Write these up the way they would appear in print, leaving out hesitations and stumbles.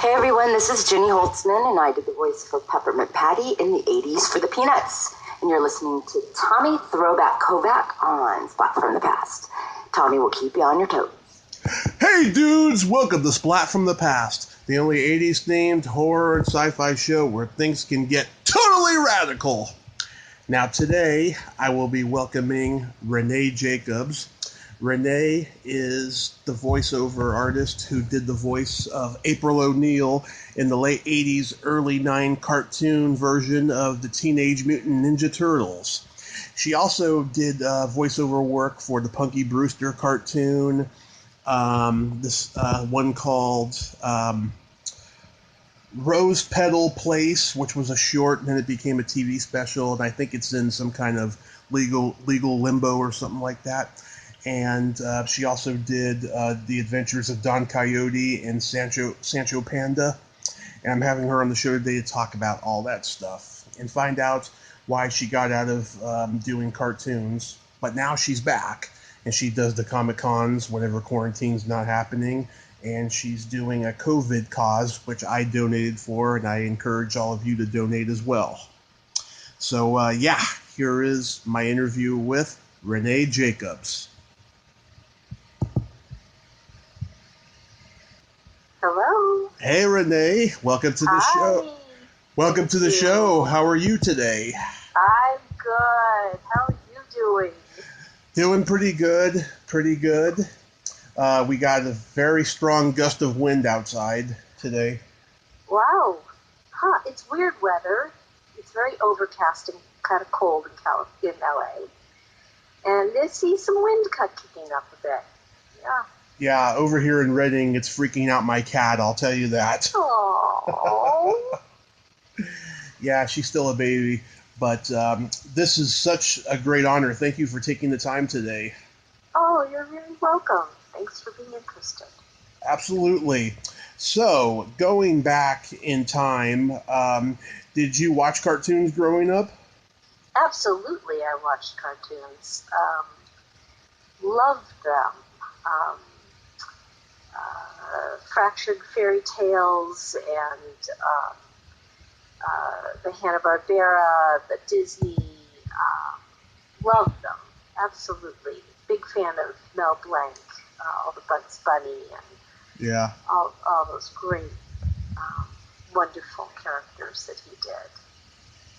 Hey everyone, this is Jenny Holtzman, and I did the voice for Peppermint Patty in the 80s for the Peanuts. And you're listening to Tommy Throwback Kovac on Splat from the Past. Tommy will keep you on your toes. Hey dudes, welcome to Splat from the Past, the only 80s themed horror and sci-fi show where things can get totally radical. Now today, I will be welcoming Renae Jacobs. Renae is the voiceover artist who did the voice of April O'Neill in the late 80s, early 90s cartoon version of the Teenage Mutant Ninja Turtles. She also did voiceover work for the Punky Brewster cartoon, this one called Rose Petal Place, which was a short, and then it became a TV special, and I think it's in some kind of legal limbo or something like that. And she also did The Adventures of Don Coyote and Sancho Panda. And I'm having her on the show today to talk about all that stuff and find out why she got out of doing cartoons. But now she's back, and she does the Comic-Cons whenever quarantine's not happening. And she's doing a COVID cause, which I donated for, and I encourage all of you to donate as well. So, here is my interview with Renae Jacobs. Hello. Hey, Renae. Welcome to the show. Welcome to the show. How are you today? I'm good. How are you doing? Doing pretty good. Pretty good. We got a very strong gust of wind outside today. Wow. It's weird weather. It's very overcast and kind of cold in LA. And I see some wind kicking up a bit. Yeah. Yeah, over here in Redding, it's freaking out my cat, I'll tell you that. Aww. Yeah, she's still a baby. But this is such a great honor. Thank you for taking the time today. Oh, you're really welcome. Thanks for being interested. Absolutely. So, going back in time, did you watch cartoons growing up? Absolutely, I watched cartoons. Loved them. Fractured Fairy Tales and the Hanna-Barbera, the Disney. Loved them. Absolutely. Big fan of Mel Blanc, all the Bugs Bunny and all those great, wonderful characters that he did.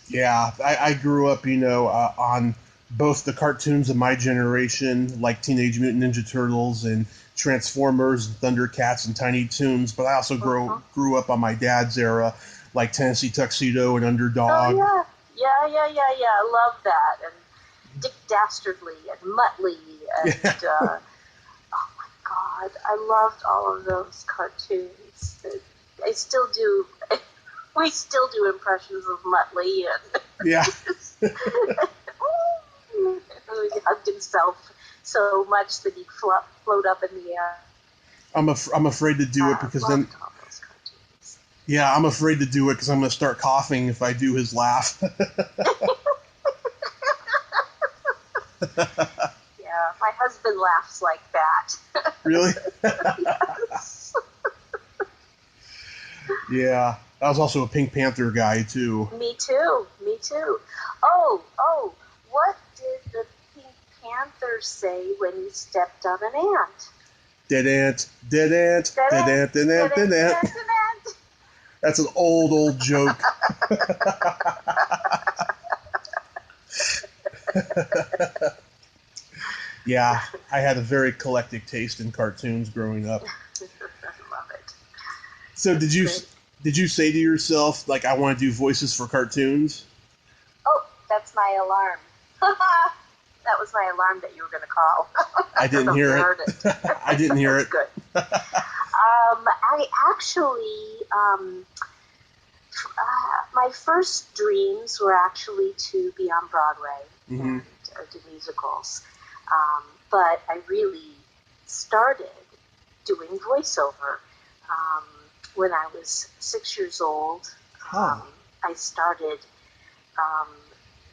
Yeah, I grew up, on both the cartoons of my generation, like Teenage Mutant Ninja Turtles and Transformers and Thundercats and Tiny Toons, but I also grew up on my dad's era, like Tennessee Tuxedo and Underdog. Oh, yeah. I love that. And Dick Dastardly and Muttley and, oh my God, I loved all of those cartoons. I still do, we still do impressions of Muttley. And yeah. He hugged himself so much that he'd float up in the air. I'm afraid to do it because then. Yeah, I'm afraid to do it because I'm going to start coughing if I do his laugh. Yeah, my husband laughs like that. Really? Yes. Yeah, I was also a Pink Panther guy too. Me too. Oh, what did the Pink Panther say when he stepped on an ant? Dead ant, dead ant, dead ant, dead ant, dead ant. That's an old joke. Yeah, I had a very eclectic taste in cartoons growing up. I love it. So did you say to yourself, like, I want to do voices for cartoons? Oh, that's my alarm. That was my alarm that you were going to call. I didn't hear it. I didn't hear it. Good. I actually, my first dreams were actually to be on Broadway and do musicals. But I really started doing voiceover when I was 6 years old. I started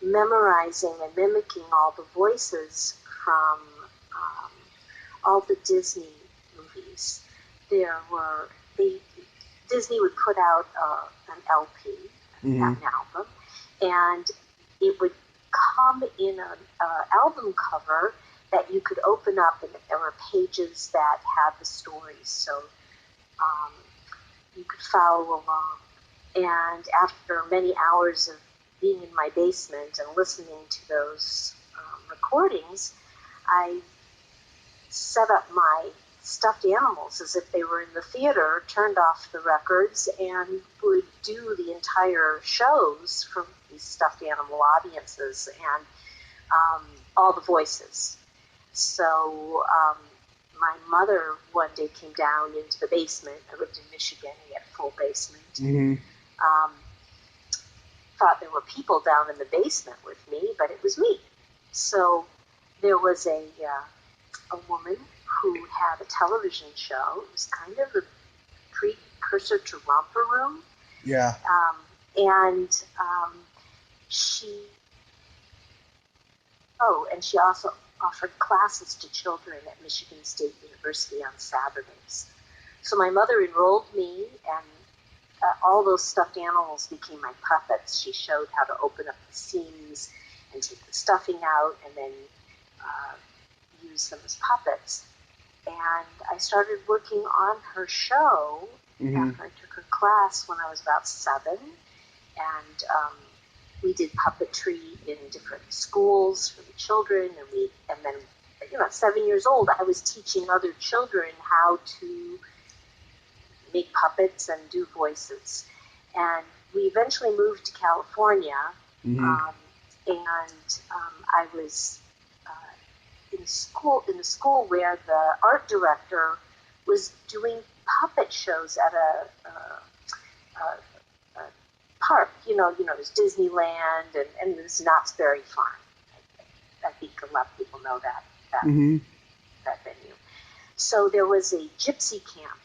memorizing and mimicking all the voices from all the Disney movies. There were Disney would put out an LP, an album, and it would come in an album cover that you could open up, and there were pages that had the stories, so you could follow along. And after many hours of being in my basement and listening to those recordings, I set up my stuffed animals as if they were in the theater, turned off the records, and would do the entire shows from these stuffed animal audiences and all the voices. So my mother one day came down into the basement. I lived in Michigan. We had a full basement. Thought there were people down in the basement with me, but it was me. So there was a woman who had a television show. It was kind of the precursor to Romper Room. Yeah. She also offered classes to children at Michigan State University on Saturdays. So my mother enrolled me, and all those stuffed animals became my puppets. She showed how to open up the seams and take the stuffing out and then use them as puppets. And I started working on her show after I took her class when I was about 7. And we did puppetry in different schools for the children. And then, at 7 years old, I was teaching other children how to make puppets and do voices. And we eventually moved to California, and I was in the school where the art director was doing puppet shows at a park. There's Disneyland and there's Knott's Berry Farm. I think a lot of people know that venue. So there was a gypsy camp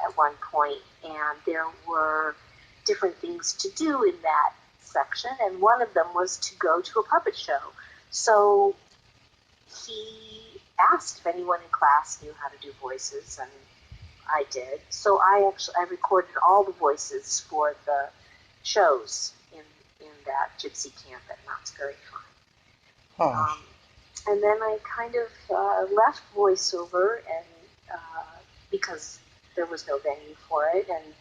at one point, and there were different things to do in that section, and one of them was to go to a puppet show. So he asked if anyone in class knew how to do voices, and I did. So I recorded all the voices for the shows in that gypsy camp at Knott's Berry Farm. And then I kind of left voiceover, and because there was no venue for it, and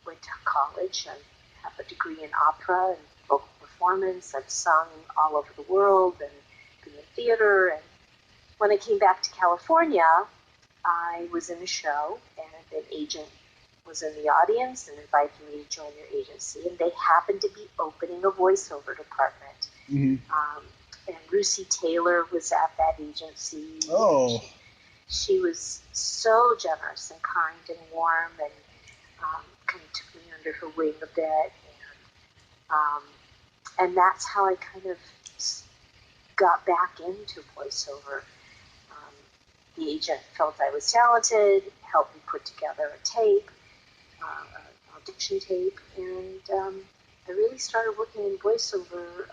went to college. I have a degree in opera and vocal performance. I've sung all over the world and been in theater. And when I came back to California, I was in a show, and an agent was in the audience and invited me to join their agency. And they happened to be opening a voiceover department. And Lucy Taylor was at that agency. Oh. She was so generous and kind and warm, and kind of took me under her wing a bit. And that's how I kind of got back into voiceover. The agent felt I was talented, helped me put together a tape, an audition tape, and I really started working in voiceover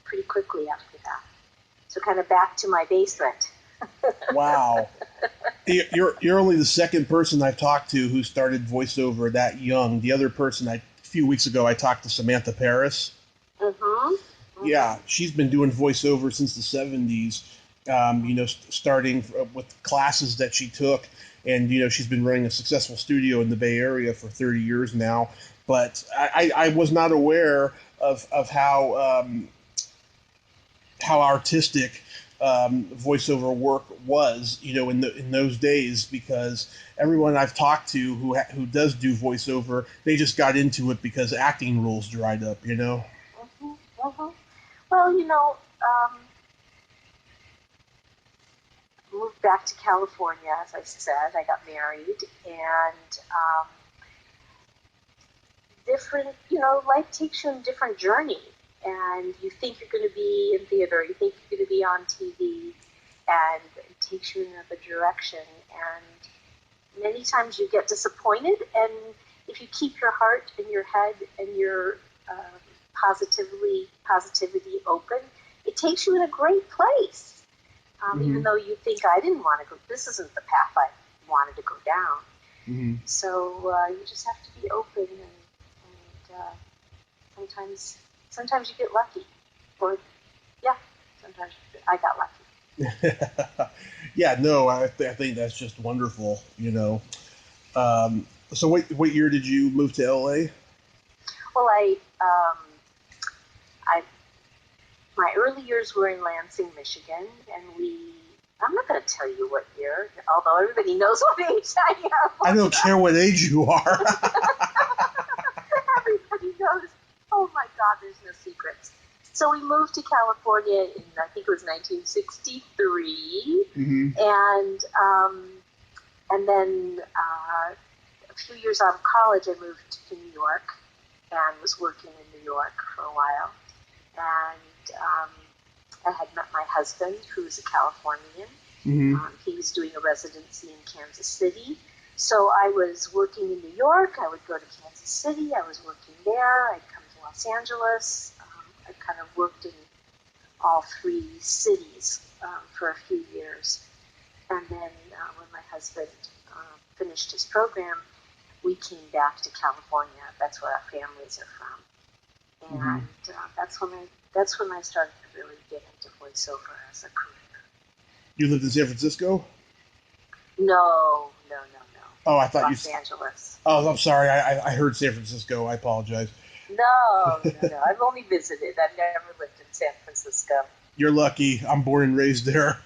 pretty quickly after that. So kind of back to my basement. Wow. You're only the second person I've talked to who started voiceover that young. The other person, a few weeks ago, I talked to Samantha Paris. Yeah, she's been doing voiceover since the 70s, starting with classes that she took. And, she's been running a successful studio in the Bay Area for 30 years now. But I was not aware of how artistic voiceover work was, in those days, because everyone I've talked to who does do voiceover, they just got into it because acting rules dried up, Well, moved back to California, as I said. I got married, and life takes you on a different journey. And you think you're going to be in theater, you think you're going to be on TV, and it takes you in another direction. And many times you get disappointed, and if you keep your heart and your head and your positivity open, it takes you in a great place. Even though you think, I didn't want to go, this isn't the path I wanted to go down. Mm-hmm. So you just have to be open, and sometimes you get lucky, or yeah, sometimes I got lucky. Yeah, no, I think that's just wonderful. So what year did you move to LA? Well, I my early years were in Lansing, Michigan, and I'm not going to tell you what year, although everybody knows what age I am. I don't care what age you are. Everybody knows. Oh my God, there's no secrets. So we moved to California in, I think it was 1963, and then a few years out of college, I moved to New York and was working in New York for a while. And I had met my husband, who's a Californian. He was doing a residency in Kansas City. So I was working in New York. I would go to Kansas City. I was working there. I'd come to Los Angeles. I kind of worked in all three cities for a few years. And then when my husband finished his program, we came back to California. That's where our families are from. And that's when I started to really get into voiceover as a career. You lived in San Francisco? No. Oh, I thought Los Angeles. Oh, I'm sorry. I heard San Francisco. I apologize. No. I've only visited. I've never lived in San Francisco. You're lucky. I'm born and raised there.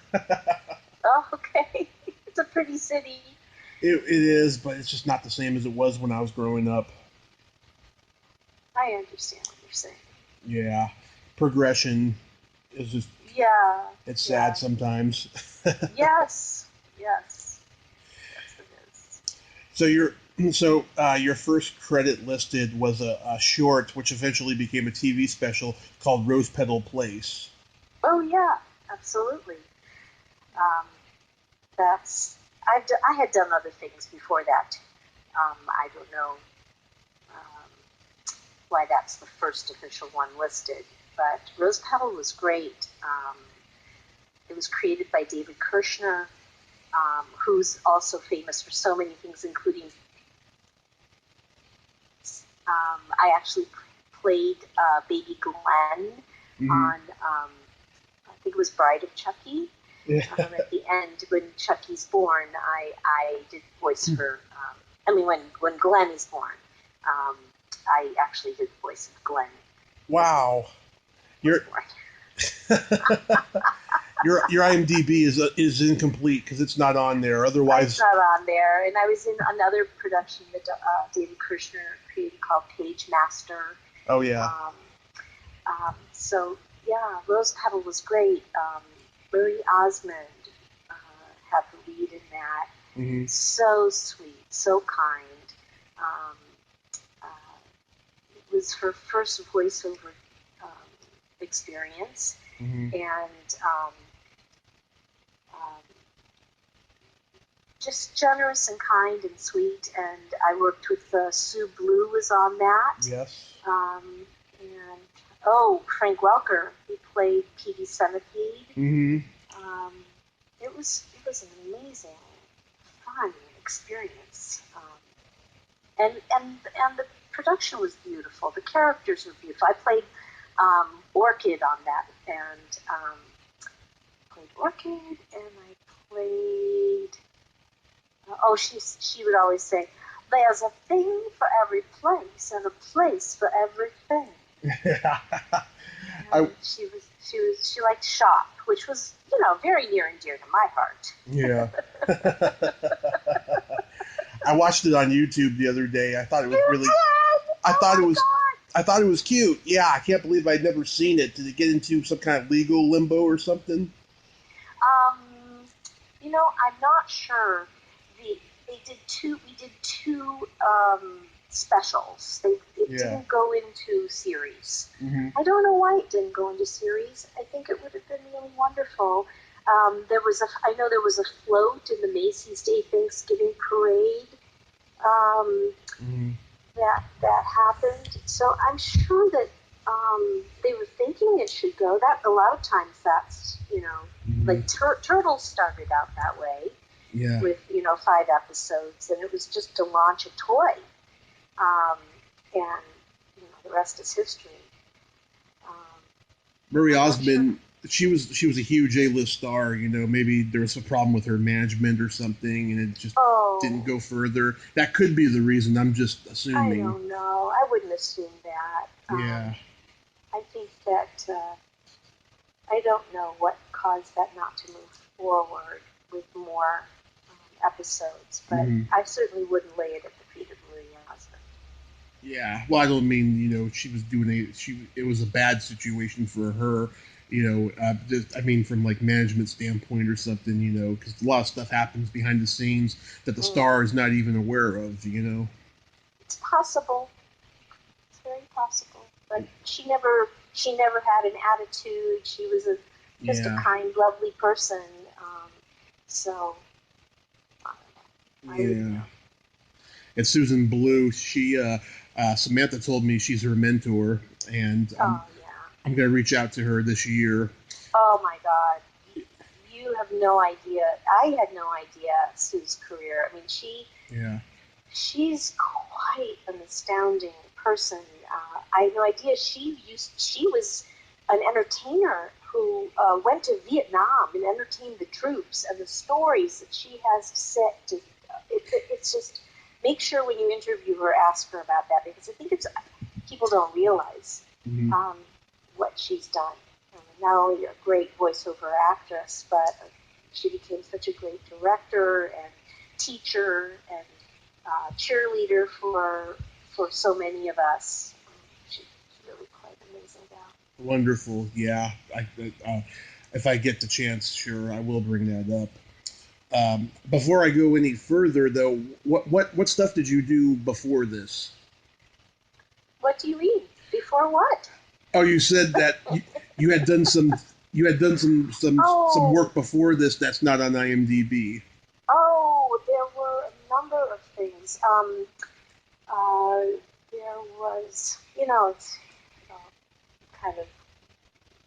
Oh, okay. It's a pretty city. It is, but it's just not the same as it was when I was growing up. I understand what you're saying. Yeah. Progression is just... Yeah. It's sad sometimes. Yes. Yes, it is. So your first credit listed was a short, which eventually became a TV special called Rose Petal Place. Oh yeah, absolutely. I had done other things before that. I don't know why that's the first official one listed, but Rose Petal was great. It was created by David Kirshner, who's also famous for so many things, including I actually played Baby Glenn on, I think it was Bride of Chucky. Yeah. At the end, when Chucky's born, I did voice for, when Glenn is born, I actually did the voice of Glenn. Wow. Your IMDb is incomplete because it's not on there. Otherwise, it's not on there. And I was in another production that David Kirshner created called Page Master. Oh yeah. So yeah, Rose Petal was great. Marie Osmond had the lead in that. Mm-hmm. So sweet, so kind. It was her first voiceover experience, and just generous and kind and sweet. And I worked with Sue Blue was on that. Yes. And Frank Welker, he played Petey Centipede. Mm-hmm. It was an amazing, fun experience. And the production was beautiful. The characters were beautiful. I played Orchid on that, and played Orchid, and I played. She would always say, "There's a thing for every place, and a place for everything." She liked shop, which was very near and dear to my heart. Yeah. I watched it on YouTube the other day. I thought it was really. I thought it was cute. Yeah, I can't believe I'd never seen it. Did it get into some kind of legal limbo or something? I'm not sure. We did two specials. It didn't go into series. Mm-hmm. I don't know why it didn't go into series. I think it would have been really wonderful. I know there was a float in the Macy's Day Thanksgiving Parade. That happened. So I'm sure that they were thinking it should go. That a lot of times that's like Turtles started out that way. Yeah. With 5 episodes, and it was just to launch a toy. And the rest is history. Marie Osmond, she was a huge A-list star. Maybe there was a problem with her management or something, and it just didn't go further. That could be the reason. I'm just assuming. I don't know. I wouldn't assume that. Yeah. I think that I don't know what caused that not to move forward with more episodes, but I certainly wouldn't lay it at the feet of Marie Osmond. Yeah, well, I don't mean she was doing it was a bad situation for her, I mean from like management standpoint or something, because a lot of stuff happens behind the scenes that the star is not even aware of, It's possible. It's very possible, but she never had an attitude. She was just a kind, lovely person. So. Yeah. And Susan Blue, she Samantha told me she's her mentor, and I'm going to reach out to her this year. Oh my God, you have no idea. I had no idea Sue's career. I mean, she's quite an astounding person. I had no idea she was an entertainer who went to Vietnam and entertained the troops, and the stories that she has to say. It's just, make sure when you interview her, ask her about that, because I think people don't realize what she's done. Not only a great voiceover actress, but she became such a great director and teacher and cheerleader for so many of us. She's really quite amazing gal. Wonderful, yeah. If I get the chance, sure, I will bring that up. Before I go any further, though, what stuff did you do before this? What do you mean? Before what? Oh, you said that you had done some work before this that's not on IMDb. Oh, there were a number of things. There was, it's kind of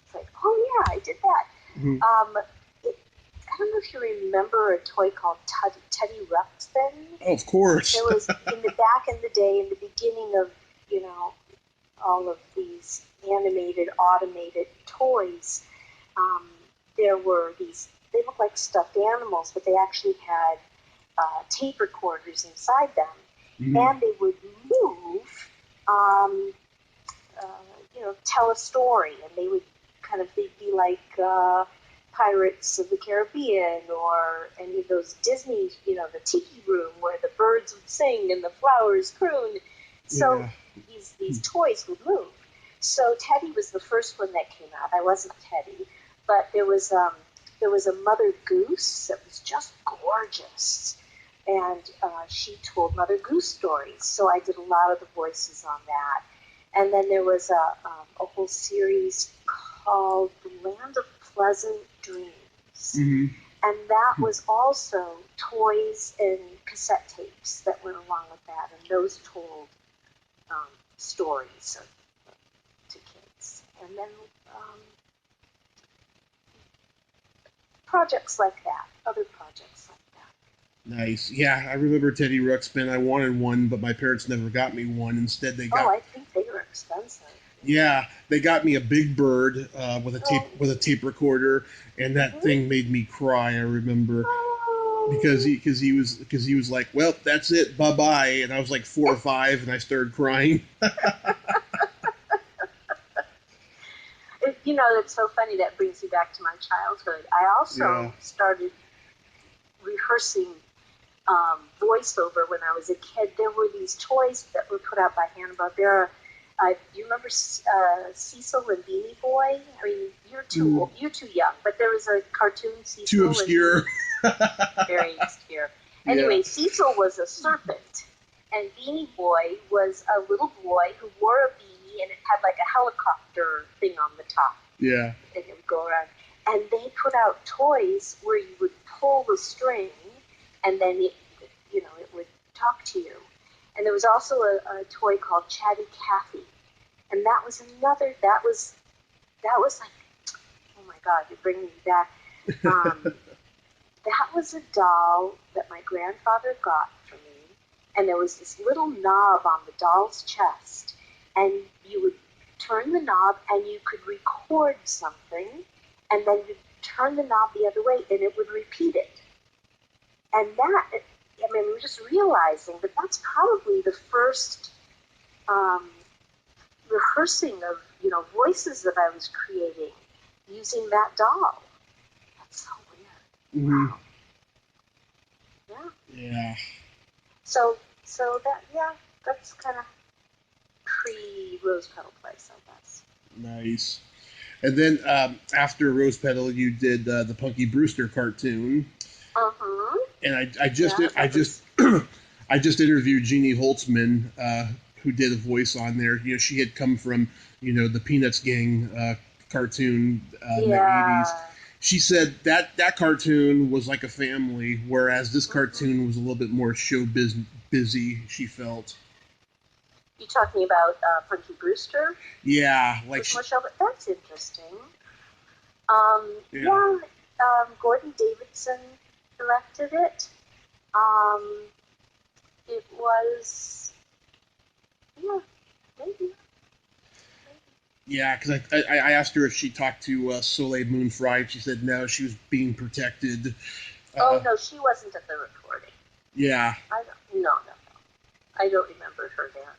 it's like, oh yeah, I did that. Mm-hmm. I don't know if you remember a toy called Teddy Ruxpin. Oh, of course. It was back in the day, in the beginning of, all of these animated, automated toys. There were they looked like stuffed animals, but they actually had tape recorders inside them. Mm-hmm. And they would move, tell a story, and they'd be like Pirates of the Caribbean, or any of those Disney, the Tiki Room where the birds would sing and the flowers croon. So these toys would move. So Teddy was the first one that came out. I wasn't Teddy, but there was a Mother Goose that was just gorgeous, and she told Mother Goose stories. So I did a lot of the voices on that. And then there was a whole series called The Land of Pleasant Dreams. Mm-hmm. And that was also toys and cassette tapes that went along with that, and those told stories to kids. And then projects like that, other projects like that. Nice. Yeah, I remember Teddy Ruxpin. I wanted one, but my parents never got me one. Instead, they got... Oh, I think they were expensive. Yeah, they got me a Big Bird with a tape recorder, and that thing made me cry. I remember because he was like, well, that's it, bye bye, and I was like 4 or 5, and I started crying. It's so funny. That brings me back to my childhood. I also started rehearsing voiceover when I was a kid. There were these toys that were put out by Hanna-Barbera. Do you remember Cecil and Beanie Boy? I mean, you're too young, but there was a cartoon Cecil. Too obscure. Very obscure. Anyway, Cecil was a serpent, and Beanie Boy was a little boy who wore a beanie, and it had like a helicopter thing on the top. Yeah. And it would go around. And they put out toys where you would pull the string, and then it would talk to you. And there was also a toy called Chatty Cathy, and that was like, oh my God, you're bringing me back. that was a doll that my grandfather got for me, and there was this little knob on the doll's chest, and you would turn the knob and you could record something, and then you'd turn the knob the other way and it would repeat it. And that, I mean, we're just realizing that that's probably the first rehearsing of, voices that I was creating using that doll. That's so weird. Mm-hmm. Wow. Yeah. Yeah. So that's kind of pre-Rose Petal Place, I guess. Nice. And then after Rose Petal, you did the Punky Brewster cartoon. Uh-huh. And I just interviewed Jeannie Holtzman, who did a voice on there. She had come from the Peanuts gang cartoon in the 80s. She said that cartoon was like a family, whereas this cartoon was a little bit more show busy, she felt. You talking about Punky Brewster? Yeah, like that's interesting. Gordon Davidson directed it. It was, maybe. Yeah, because I asked her if she talked to Soleil Moon Frye. She said no, she was being protected. No, she wasn't at the recording. Yeah. No. I don't remember her there.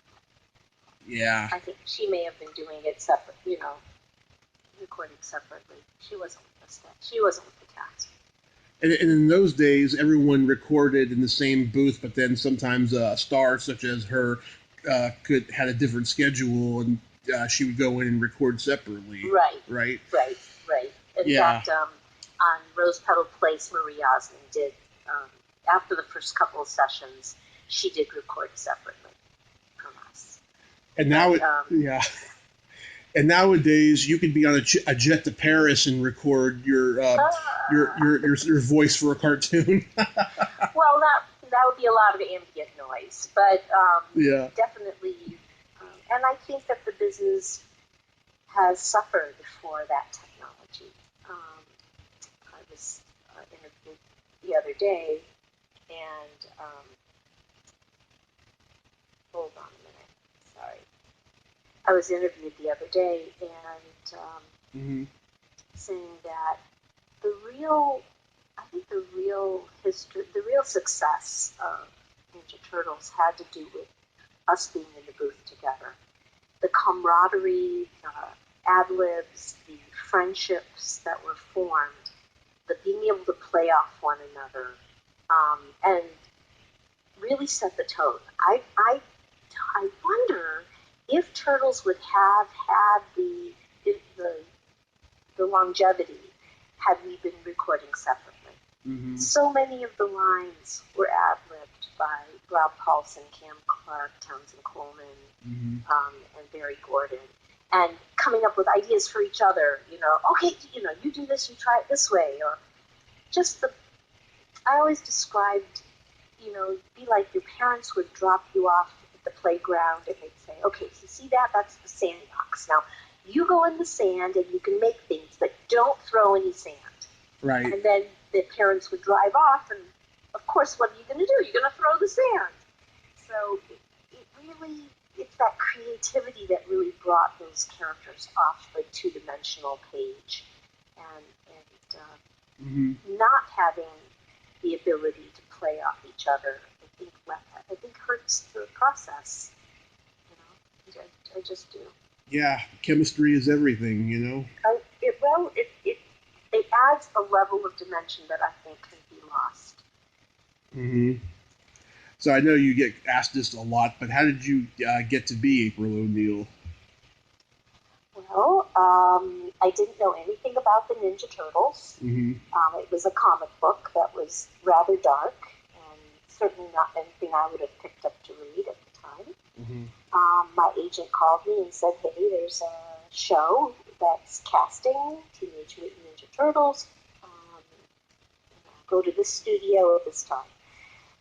Yeah. I think she may have been doing it separate, recording separately. She wasn't with us then. She wasn't with the cast. And in those days, everyone recorded in the same booth, but then sometimes a star such as her had a different schedule, and she would go in and record separately. Right. In fact, on Rose Petal Place, Marie Osmond did, after the first couple of sessions, she did record separately from us. And now, and nowadays, you could be on a jet to Paris and record your voice for a cartoon. Well, that would be a lot of ambient noise, but definitely. And I think that the business has suffered for that technology. I was interviewed the other day, and hold on a minute. Sorry. I was interviewed the other day, and saying that the real success of Ninja Turtles had to do with us being in the booth together. The camaraderie, the ad-libs, the friendships that were formed, the being able to play off one another, and really set the tone. I wonder if Turtles would have had the longevity had we been recording separately. Mm-hmm. So many of the lines were ad-libbed by Rob Paulson, Cam Clark, Townsend Coleman, and Barry Gordon, and coming up with ideas for each other. Okay, you do this, you try it this way, or just I always described, be like your parents would drop you off at the playground and they'd say, okay, so see that? That's the sandbox. Now, you go in the sand and you can make things, but don't throw any sand. Right. And then the parents would drive off, and of course, what are you going to do? You're going to throw the sand. So it's that creativity that really brought those characters off the two-dimensional page, and not having the ability to play off each other, I think hurts the process. I just do. Yeah, chemistry is everything, It adds a level of dimension that I think can be lost. Mm-hmm. So I know you get asked this a lot, but how did you get to be April O'Neil? Well, I didn't know anything about the Ninja Turtles. Mm-hmm. It was a comic book that was rather dark, and certainly not anything I would have picked up to read at the time. Mm-hmm. My agent called me and said, hey, there's a show that's casting Teenage Mutant Ninja Turtles. Go to this studio at this time.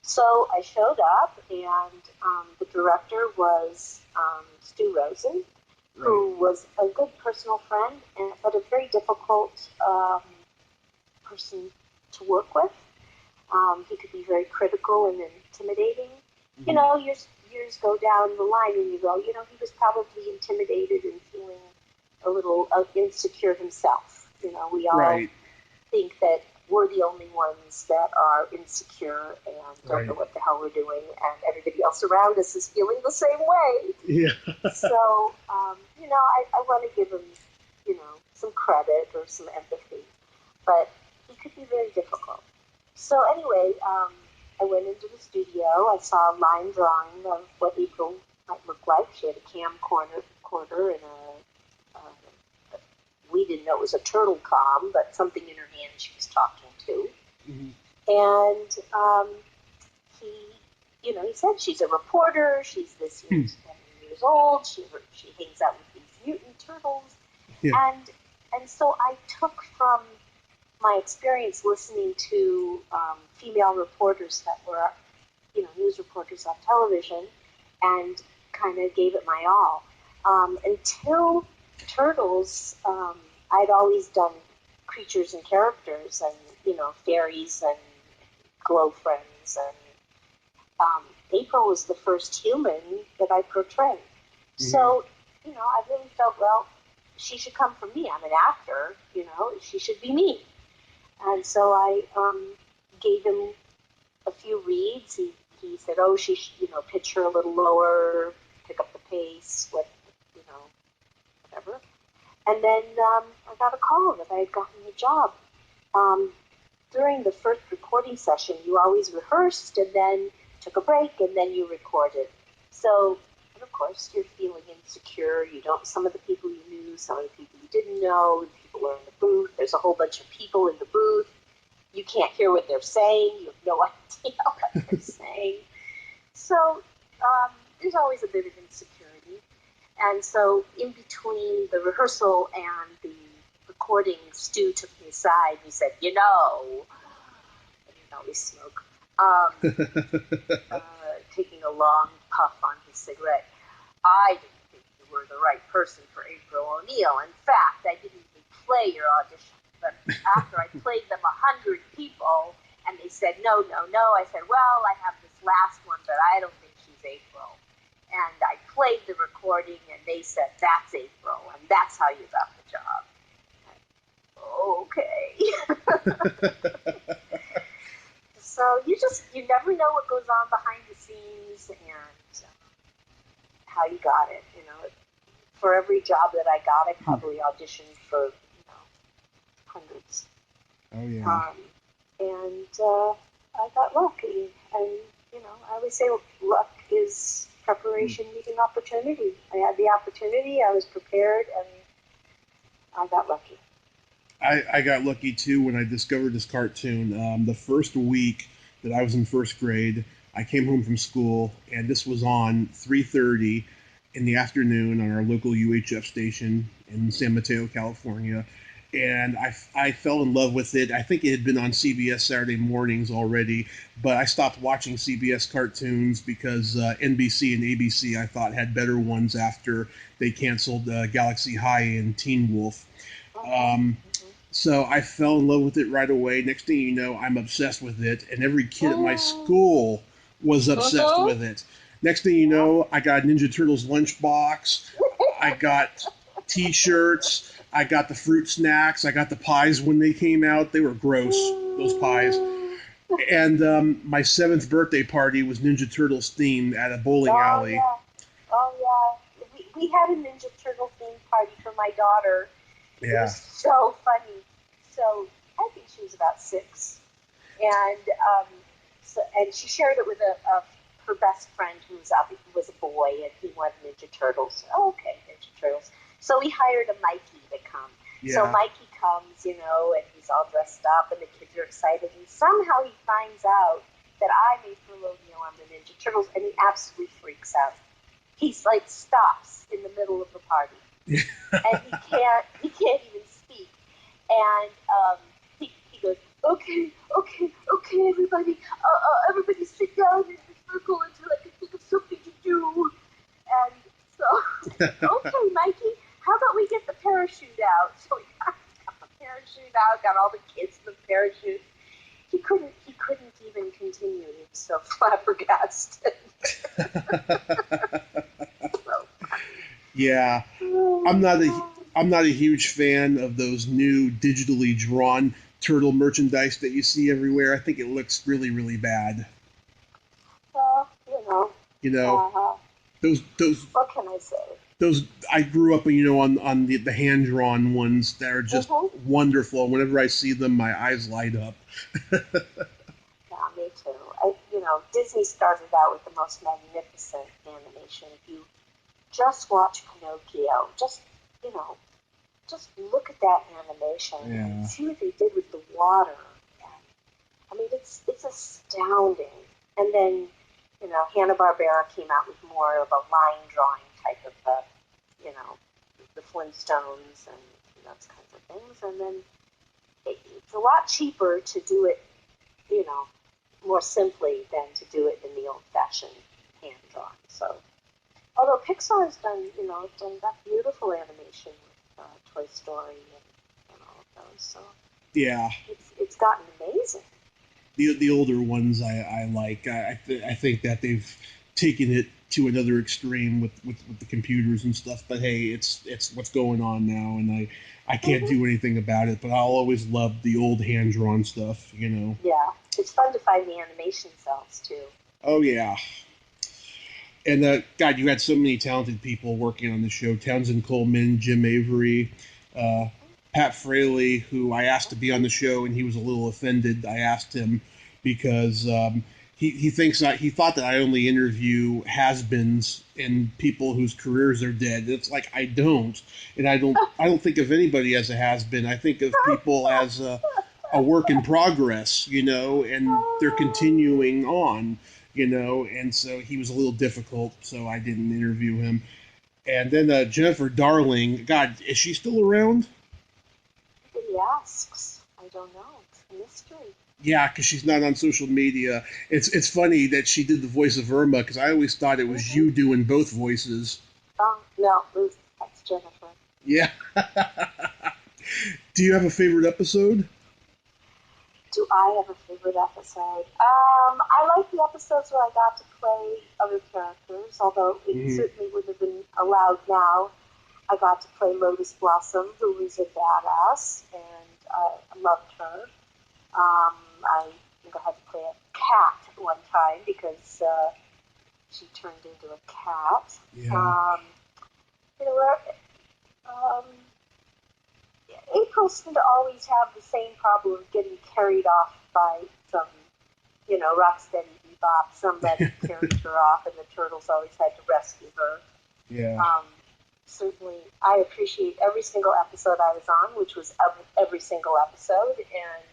So I showed up, and the director was Stu Rosen, who was a good personal friend, but a very difficult person to work with. He could be very critical and intimidating. You know, years go down the line and you go, you know, he was probably intimidated and feeling a little insecure himself. You know, we all think that we're the only ones that are insecure and don't know what the hell we're doing, and everybody else around us is feeling the same way. Yeah. So, you know, I want to give him, you know, some credit or some empathy, but he could be very difficult. So anyway, I went into the studio. I saw a line drawing of what April might look like. She had a camcorder and we didn't know it was a turtle com, but something in her hand she was talking to. And he, you know, he said she's a reporter. She's this many years old. She hangs out with these mutant turtles. Yeah. And so I took from my experience listening to female reporters that were, you know, news reporters on television, and kind of gave it my all. Until Turtles, I'd always done creatures and characters, and, you know, fairies and glow friends, and April was the first human that I portrayed. So, you know, I really felt, well, she should come from me. I'm an actor, you know, she should be me. And so I gave him a few reads. He said, oh, she should, you know, pitch her a little lower, pick up the pace, what, you know, whatever. And then I got a call that I had gotten the job. During the first recording session, you always rehearsed and then took a break and then you recorded. So, and of course, you're feeling insecure. You don't, some of the people you knew, some of the people you didn't know, people were in the booth. There's a whole bunch of people in the booth. You can't hear what they're saying. You have no idea what they're saying. So there's always a bit of insecurity. And so in between the rehearsal and the recording, Stu took me aside and he said, you know, I didn't always smoke, taking a long puff on his cigarette, I didn't think you were the right person for April O'Neill. In fact, I didn't even play your audition. But after I played them 100 people, and they said, no, I said, well, I have this last one, but I don't think she's April. And I played the recording, and they said, that's April, and that's how you got the job. Okay. So you never know what goes on behind the scenes and how you got it. You know, for every job that I got, I probably auditioned for, you know, hundreds. Oh, yeah. And I got lucky. And, you know, I always say luck is preparation meeting opportunity. I had the opportunity, I was prepared, and I got lucky. I got lucky, too, when I discovered this cartoon. The first week that I was in first grade, I came home from school, and this was on 3:30 in the afternoon on our local UHF station in San Mateo, California. And I fell in love with it. I think it had been on CBS Saturday mornings already, but I stopped watching CBS cartoons because NBC and ABC, I thought, had better ones after they canceled Galaxy High and Teen Wolf. So I fell in love with it right away. Next thing you know, I'm obsessed with it, and every kid at my school was obsessed with it. Next thing you know, I got a Ninja Turtles lunchbox. I got T-shirts. I got the fruit snacks. I got the pies when they came out. They were gross, those pies. And my 7th birthday party was Ninja Turtles themed at a bowling alley. Yeah. Oh, yeah. We had a Ninja Turtle themed party for my daughter. Yeah. It was so funny. So I think she was about 6. And she shared it with her best friend who was a boy, and he wanted Ninja Turtles. Okay, Ninja Turtles. So we hired a Mikey to come. Yeah. So Mikey comes, you know, and he's all dressed up, and the kids are excited. And somehow he finds out that I'm April O'Neill on the Ninja Turtles, and he absolutely freaks out. He's like stops in the middle of the party, and he can't even speak. And he goes, okay, everybody sit down in a circle until I can think of something to do. And so, okay, Mikey, how about we get the parachute out? So we got the parachute out, got all the kids in the parachute. He couldn't and continued. He was so flabbergasted. Yeah, I'm not a huge fan of those new digitally drawn turtle merchandise that you see everywhere. I think it looks really, really bad. Well, You know, those what can I say? those I grew up, on the hand drawn ones that are just wonderful. Whenever I see them, my eyes light up. Yeah, me too. Disney started out with the most magnificent animation. If you just watch Pinocchio, just look at that animation and see what they did with the water. And, it's astounding. And then, Hanna-Barbera came out with more of a line drawing type of, the Flintstones and those kinds of things. And then it's a lot cheaper to do it, more simply than to do it in the old-fashioned hand drawing. So, although Pixar has done that beautiful animation with Toy Story and all of those, so yeah, it's gotten amazing. The older ones I like. I think that they've taken it to another extreme with the computers and stuff. But hey, it's what's going on now, and I can't do anything about it. But I'll always love the old hand drawn stuff. Yeah, it's fun to find the animation cells too. Oh yeah. And God, you had so many talented people working on the show: Townsend Coleman, Jim Avery, Pat Fraley, who I asked to be on the show, and he was a little offended. I asked him because he thought that I only interview has-beens and people whose careers are dead. It's like I don't, and I don't think of anybody as a has-been. I think of people as a work in progress, and they're continuing on, and so he was a little difficult, so I didn't interview him. And then Jennifer Darling, God, is she still around? He asks. I don't know. It's a mystery. Yeah, because she's not on social media. It's funny that she did the voice of Irma, because I always thought it was you doing both voices. Oh, no, that's Jennifer. Yeah. Do you have a favorite episode? Do I have a favorite episode? I like the episodes where I got to play other characters, although it certainly wouldn't have been allowed now. I got to play Lotus Blossom, who was a badass, and I loved her. I think I had to play a cat one time because she turned into a cat. Yeah. April seemed to always have the same problem of getting carried off by some, Rocksteady Bebop. Somebody carried her off, and the Turtles always had to rescue her. Yeah. Certainly, I appreciate every single episode I was on, which was every single episode, and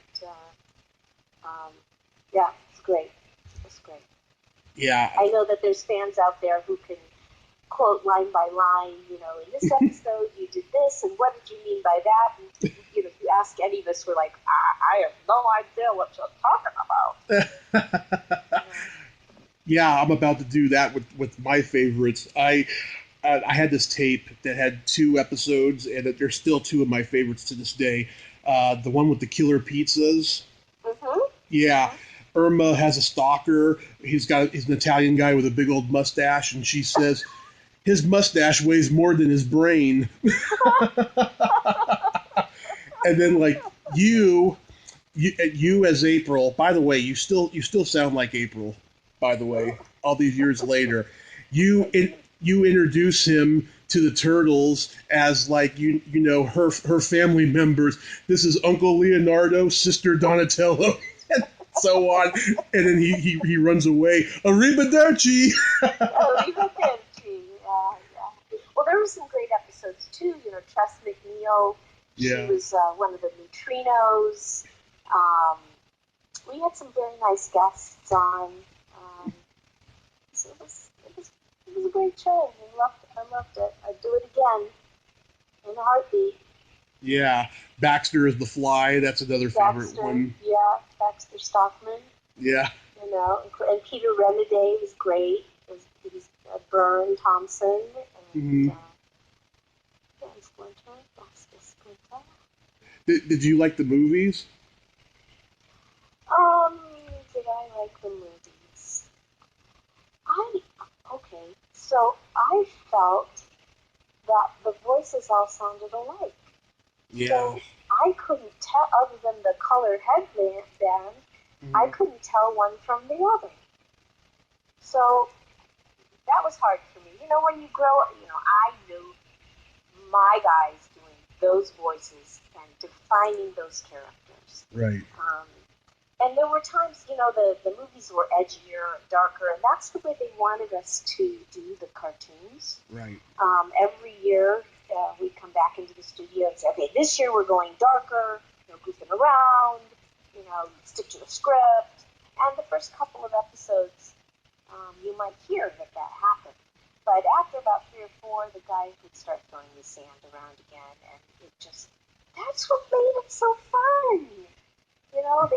yeah, it's great. It's great. Yeah. I know that there's fans out there who can quote line by line, in this episode you did this, and what did you mean by that? And, if you ask any of us, we're like, I have no idea what you're talking about. Yeah, I'm about to do that with my favorites. I had this tape that had 2 episodes, and there's still 2 of my favorites to this day. The one with the killer pizzas. Mm-hmm. Yeah. Irma has a stalker. He's an Italian guy with a big old mustache, and she says, his mustache weighs more than his brain. And then, like, you as April, by the way, you still sound like April, by the way, all these years later. You introduce him to the Turtles as, like, her family members. This is Uncle Leonardo, Sister Donatello, and so on. And then he runs away. Arrivederci! Arrivederci. Yeah. Well, there were some great episodes too. Tress McNeil. She was one of the neutrinos. We had some very nice guests on. So it was a great show. I loved it. I'd do it again in a heartbeat. Yeah, Baxter is the Fly. That's another favorite one. Yeah, Baxter Stockman. Yeah. And Peter Renaday was great. It was Byrne Thompson and Splinter. Splinter. Did you like the movies? Did I like the movies? Okay, so I felt that the voices all sounded alike. Yeah. So I couldn't tell, other than the colored headband, I couldn't tell one from the other. So that was hard for me. You know, when you grow up, I knew my guys doing those voices and defining those characters. Right. And there were times, the movies were edgier and darker, and that's the way they wanted us to do the cartoons. Right. Every year, we'd come back into the studio and say, okay, this year we're going darker, goofing around, stick to the script. And the first couple of episodes, you might hear that happened. But after about 3 or 4, the guys would start throwing the sand around again, and that's what made it so fun.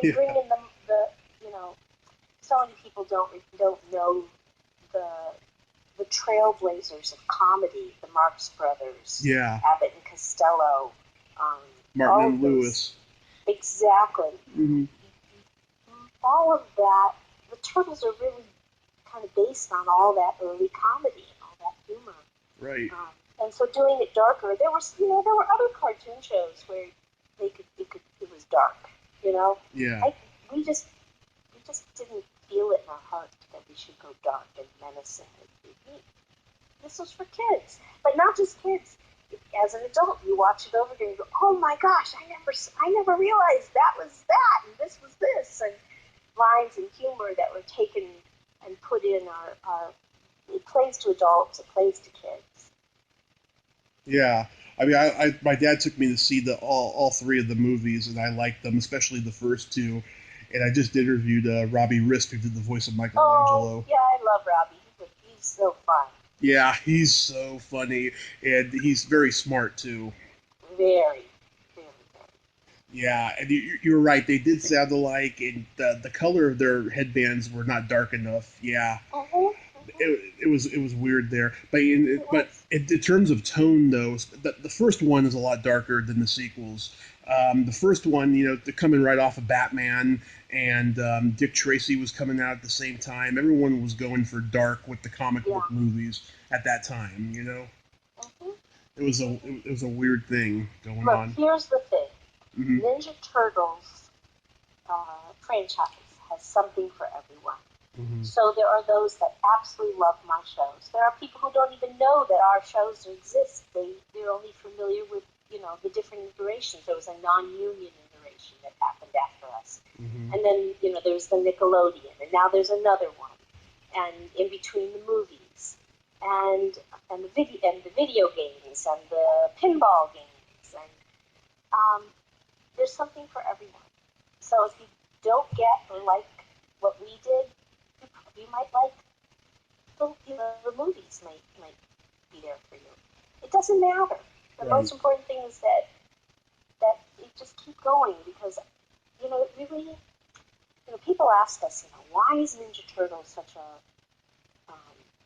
They bring in the so many people don't know the trailblazers of comedy, the Marx Brothers, Abbott and Costello, Martin and Lewis. Exactly. Mm-hmm. All of that, the Turtles are really kind of based on all that early comedy and all that humor. Right. And so doing it darker, there were other cartoon shows where it was dark. Yeah. We just didn't feel it in our heart that we should go dark and menacing. This was for kids, but not just kids. As an adult, you watch it over again and you go, "Oh my gosh, I never realized that was that, and this was this," and lines and humor that were taken and put in our. It plays to adults, it plays to kids. Yeah. I mean, my dad took me to see all 3 of the movies, and I liked them, especially the first 2. And I just interviewed Robbie Risk, who did the voice of Michelangelo. Oh, yeah, I love Robbie. He's so fun. Yeah, he's so funny, and he's very smart, too. Very, very, very. Yeah, and you're right. They did sound alike, and the color of their headbands were not dark enough. Yeah. It was weird there, but in terms of tone, though, the first one is a lot darker than the sequels. The first one, they're coming right off of Batman, and Dick Tracy was coming out at the same time. Everyone was going for dark with the comic book movies at that time. It was a weird thing going on. Look, here's the thing: Mm-hmm. Ninja Turtles franchise has something for everyone. Mm-hmm. So there are those that absolutely love my shows. There are people who don't even know that our shows exist. They're only familiar with, the different iterations. There was a non-union iteration that happened after us. Mm-hmm. And then, there's the Nickelodeon, and now there's another one. And in between the movies, and the video games, and the pinball games, and there's something for everyone. So if you don't get or like what we did, you might like the movies might be there for you. It doesn't matter. The most important thing is that you just keep going, because really, people ask us, why is Ninja Turtles such a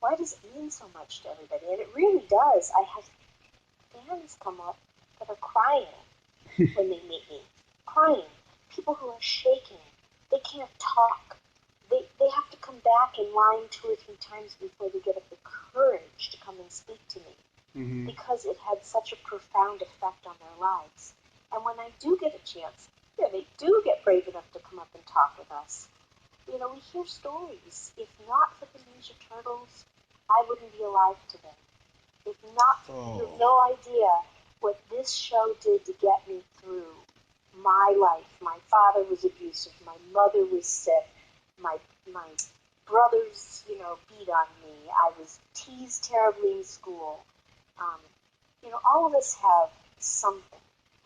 why does it mean so much to everybody? And it really does. I have fans come up that are crying when they meet me, crying. People who are shaking. They can't talk. They have to come back in line 2 or 3 times before they get up the courage to come and speak to me, because it had such a profound effect on their lives. And when I do get a chance, they do get brave enough to come up and talk with us. We hear stories. If not for the Ninja Turtles, I wouldn't be alive today. If not, you have no idea what this show did to get me through my life. My father was abusive. My mother was sick. My brothers, beat on me. I was teased terribly in school. All of us have something,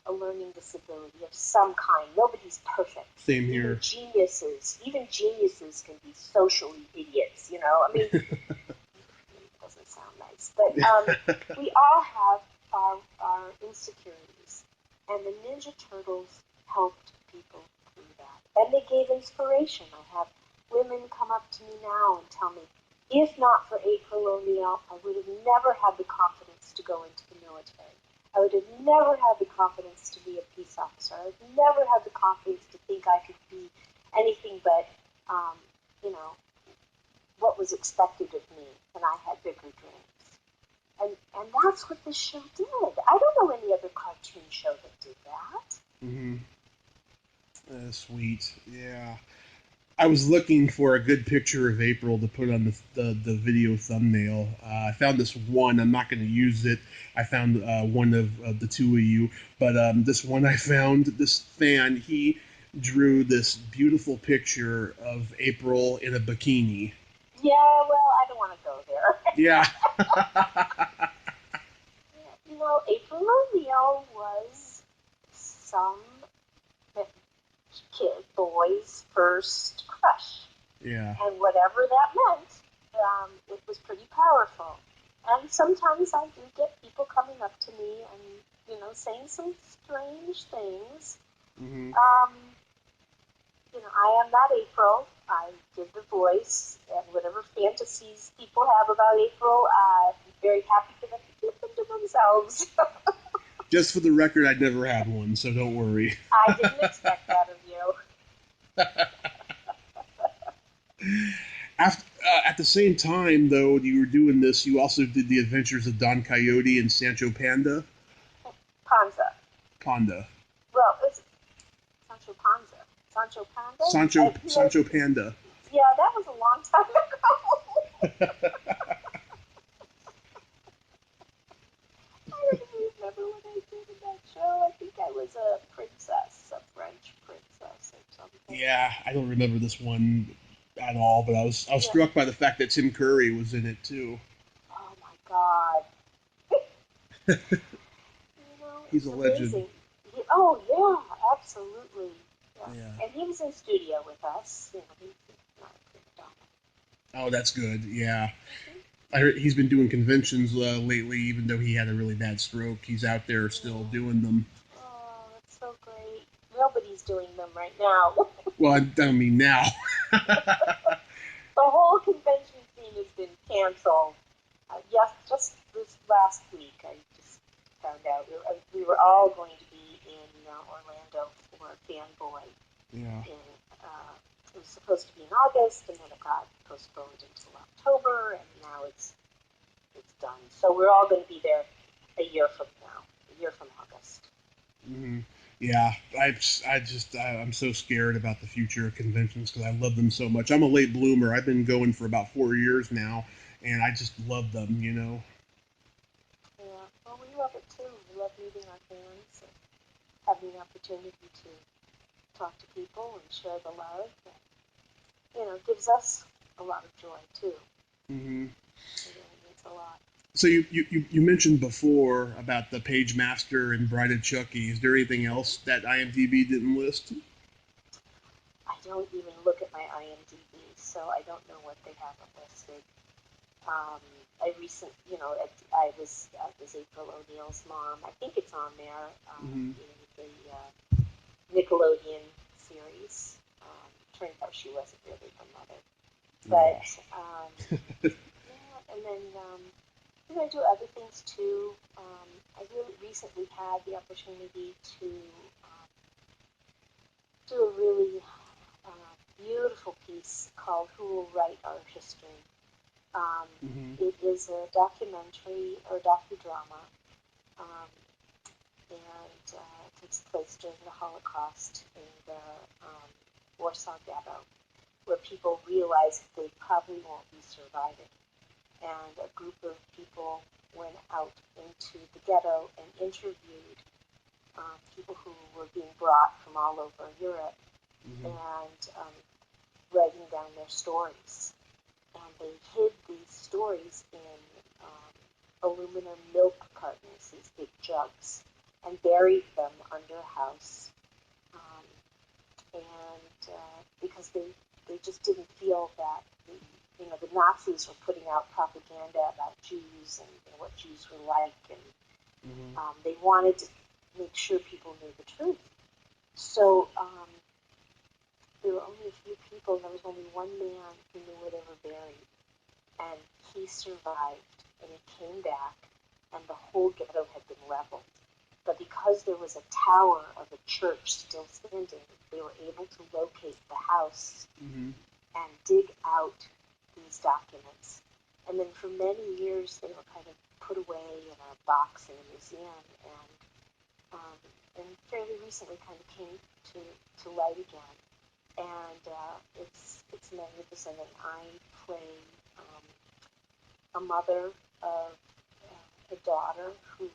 a learning disability of some kind. Nobody's perfect. Same here. Even geniuses can be socially idiots. It doesn't sound nice, but we all have our insecurities, and the Ninja Turtles helped people through that, and they gave inspiration. I have women come up to me now and tell me, if not for April O'Neill, I would have never had the confidence to go into the military. I would have never had the confidence to be a peace officer. I would have never had the confidence to think I could be anything but you know, what was expected of me, and I had bigger dreams. And that's what this show did. I don't know any other cartoon show that did that. Mm-hmm. Sweet. Yeah. I was looking for a good picture of April to put on the video thumbnail. I found this one. I'm not going to use it. I found one of the two of you. But this one I found, this fan, he drew this beautiful picture of April in a bikini. Yeah, well, I don't want to go there. Yeah. You know, April O'Neil was some kid boy's first crush. Yeah. And whatever that meant, it was pretty powerful. And sometimes I do get people coming up to me and, you know, saying some strange things. Mm-hmm. You know, I am not April. I did the voice, and whatever fantasies people have about April, I'm very happy for them to keep them to themselves. Just for the record, I'd never had one, so don't worry. I didn't expect that of you. At the same time, though, you were doing this, you also did the Adventures of Don Quixote and Sancho Panda. Panda. Well, it's Sancho Panza. Sancho Panda? Sancho Panda. Yeah, that was a long time ago. I don't even remember what I did in that show. I think I was a princess, a French princess or something. Yeah, I don't remember this one at all, but I was struck by the fact that Tim Curry was in it too. Oh my God. You know, he's a legend. Oh yeah, absolutely. Yeah. And he was in studio with us. You know, he's not a prima donna. Oh, that's good. Yeah. I heard he's been doing conventions lately, even though he had a really bad stroke. He's out there still doing them. Oh, that's so great. Nobody's doing them right now. Well, I don't mean now. The whole convention scene has been canceled. Yes, just this last week, I just found out we were all going to be in Orlando for Fanboy. Yeah. It was supposed to be in August, and then it got postponed until October, and now it's done. So we're all going to be there a year from August. Mm-hmm. Yeah, I'm so scared about the future of conventions because I love them so much. I'm a late bloomer. I've been going for about 4 years now, and I just love them, you know. Yeah, well, we love it too. We love meeting our fans and having the opportunity to talk to people and share the love. And, you know, it gives us a lot of joy too. Mm-hmm. It really means a lot. So you mentioned before about the Page Master and Bride of Chucky. Is there anything else that IMDb didn't list? I don't even look at my IMDb, so I don't know what they haven't listed. I was April O'Neil's mom. I think it's on there in the Nickelodeon series. Turned out she wasn't really her mother, but yeah, and then. I do other things too. I really recently had the opportunity to do a really beautiful piece called "Who Will Write Our History." It is a documentary or docudrama, and it takes place during the Holocaust in the Warsaw Ghetto, where people realize that they probably won't be surviving. And a group of people went out into the ghetto and interviewed people who were being brought from all over Europe and writing down their stories. And they hid these stories in aluminum milk cartons, these big jugs, and buried them under a house. Because they just didn't feel that the Nazis were putting out propaganda about Jews and what Jews were like, and they wanted to make sure people knew the truth. So there were only a few people. There was only one man who knew where they were buried, and he survived, and he came back, and the whole ghetto had been leveled. But because there was a tower of a church still standing, they were able to locate the house and dig out these documents. And then for many years they were kind of put away in a box in a museum, and fairly recently kind of came to light again. And it's magnificent. And I play a mother of a daughter who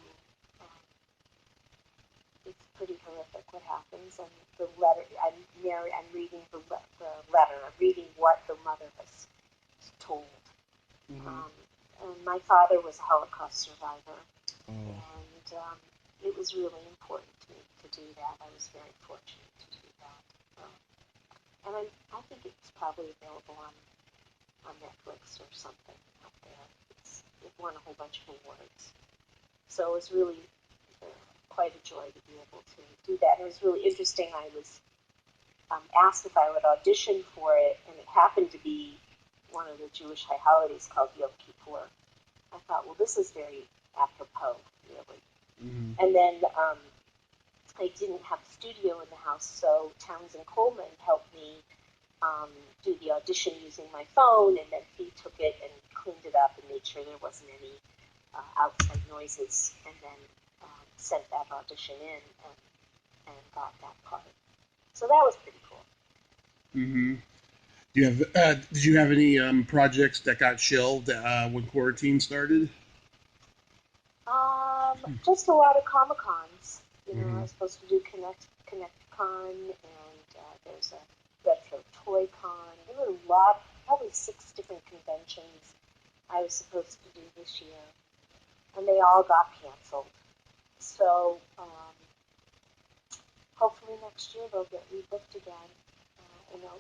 it's pretty horrific what happens. And the letter, I'm reading the letter. I'm reading what the mother was told. Mm-hmm. And my father was a Holocaust survivor, and it was really important to me to do that. I was very fortunate to do that. And I think it's probably available on Netflix or something out there. It won a whole bunch of awards. So it was really quite a joy to be able to do that. And it was really interesting. I was asked if I would audition for it, and it happened to be one of the Jewish high holidays called Yom Kippur. I thought, well, this is very apropos, really. Mm-hmm. And then I didn't have a studio in the house, so Townsend Coleman helped me do the audition using my phone, and then he took it and cleaned it up and made sure there wasn't any outside noises, and then sent that audition in and got that part. So that was pretty cool. Mm-hmm. Did you have any projects that got shelved when quarantine started? Just a lot of Comic-Cons. You know, I was supposed to do ConnectCon, and there's a Retro Toy Con. There were a lot, probably 6 different conventions I was supposed to do this year, and they all got canceled. So hopefully next year they'll get rebooked again.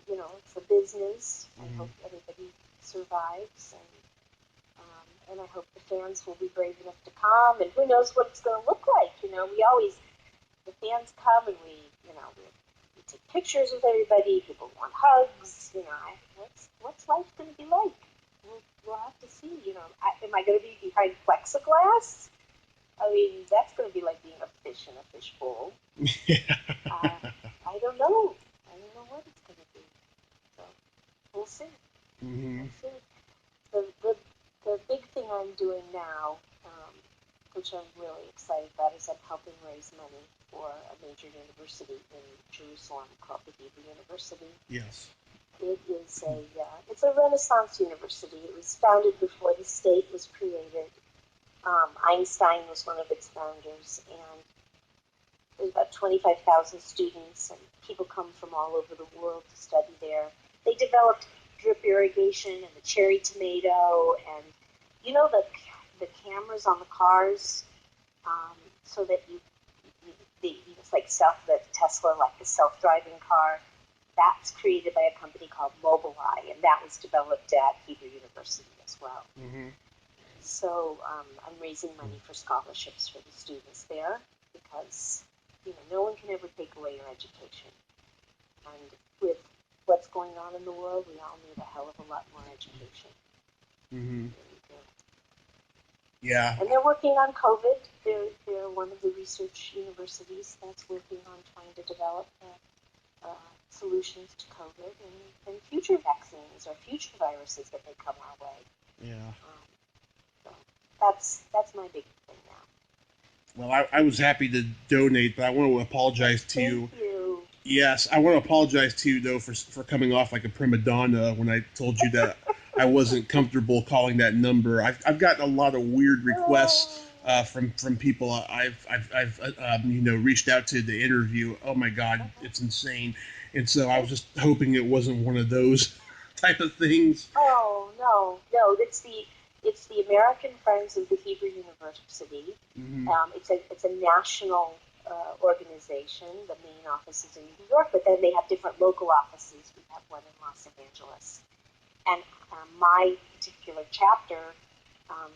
You know, it's a business. I hope everybody survives, and I hope the fans will be brave enough to come. And who knows what it's going to look like? You know, the fans come and we take pictures with everybody. People want hugs. You know, what's life going to be like? We'll have to see. You know, am I going to be behind plexiglass? I mean, that's going to be like being a fish in a fishbowl. I don't know. I don't know what it's going to be. So we'll see. Mm-hmm. We'll see. The big thing I'm doing now, which I'm really excited about, is I'm helping raise money for a major university in Jerusalem called the Hebrew University. Yes. It is it's a Renaissance university. It was founded before the state was created. Einstein was one of its founders, and there's about 25,000 students, and people come from all over the world to study there. They developed drip irrigation and the cherry tomato, and you know the cameras on the cars, so that it's like the Tesla, like the self-driving car. That's created by a company called Mobileye, and that was developed at Hebrew University as well. Mm-hmm. So I'm raising money for scholarships for the students there, because no one can ever take away your education. And with what's going on in the world, we all need a hell of a lot more education. Mm-hmm. Yeah. And they're working on COVID. They're one of the research universities that's working on trying to develop solutions to COVID and future vaccines or future viruses that may come our way. Yeah. So that's my big thing now. Well, I was happy to donate, but I want to apologize to you. Thank you. Yes, I want to apologize to you, though, for coming off like a prima donna when I told you that I wasn't comfortable calling that number. I've gotten a lot of weird requests from people I've reached out to interview. Oh my God, it's insane. And so I was just hoping it wasn't one of those type of things. Oh no, it's the American Friends of the Hebrew University. Mm-hmm. It's a national organization. The main office is in New York, but then they have different local offices. We have one in Los Angeles. And my particular chapter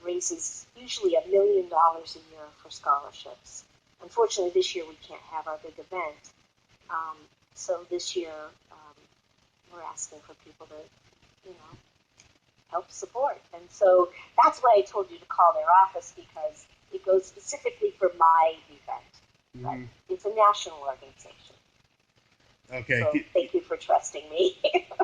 raises usually $1 million a year for scholarships. Unfortunately, this year we can't have our big event. So this year we're asking for people to, help support. And so that's why I told you to call their office, because it goes specifically for my event. Mm-hmm. But it's a national organization. Okay. So thank you for trusting me.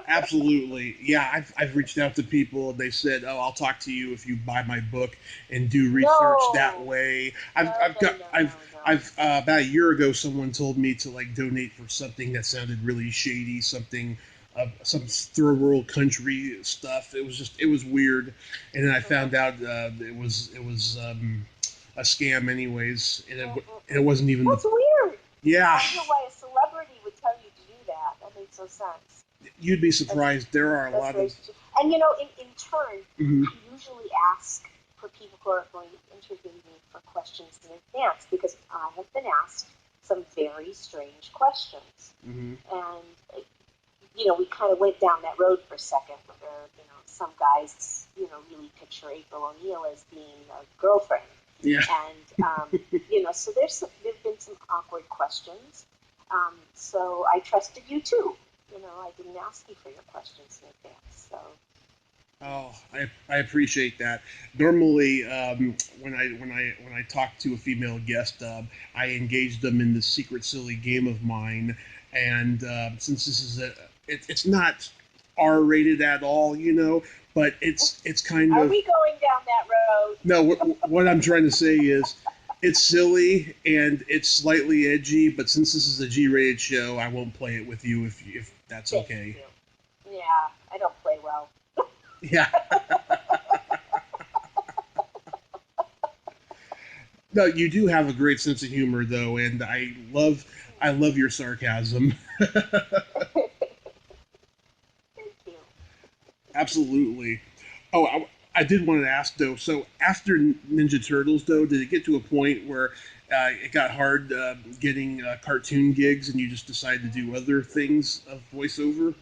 Absolutely. Yeah, I've reached out to people and they said, "Oh, I'll talk to you if you buy my book and do research that No, way." no, no, no, no, no. I've about a year ago someone told me to like donate for something that sounded really shady, something some third world country stuff. It was weird. And then I found out it was a scam anyways, and it wasn't even the That's weird. yeah. I don't know why a celebrity would tell you to do that. That makes no sense. You'd be surprised. There are a That's lot very of strange. And you know, in turn, mhm. I usually ask for people who are going to interview me for questions in advance because I have been asked some very strange questions. Mhm. And you know, we kind of went down that road for a second where, you know, some guys, you know, really picture April O'Neil as being a girlfriend. Yeah. And, you know, so there've been some awkward questions. So I trusted you too. You know, I didn't ask you for your questions in advance. So Oh, I appreciate that. Normally, when I talk to a female guest, I engage them in this secret silly game of mine, and since this is it's not R-rated at all, you know, but it's kind are of we going down that road? no. What I'm trying to say is. It's silly and it's slightly edgy, but since this is a G-rated show, I won't play it with you if that's Thank okay. you. Yeah, I don't play well. Yeah. No, you do have a great sense of humor, though, and I love your sarcasm. Thank you. Absolutely. Oh, I did want to ask though. So after Ninja Turtles, though, did it get to a point where it got hard getting cartoon gigs, and you just decided to do other things of voiceover?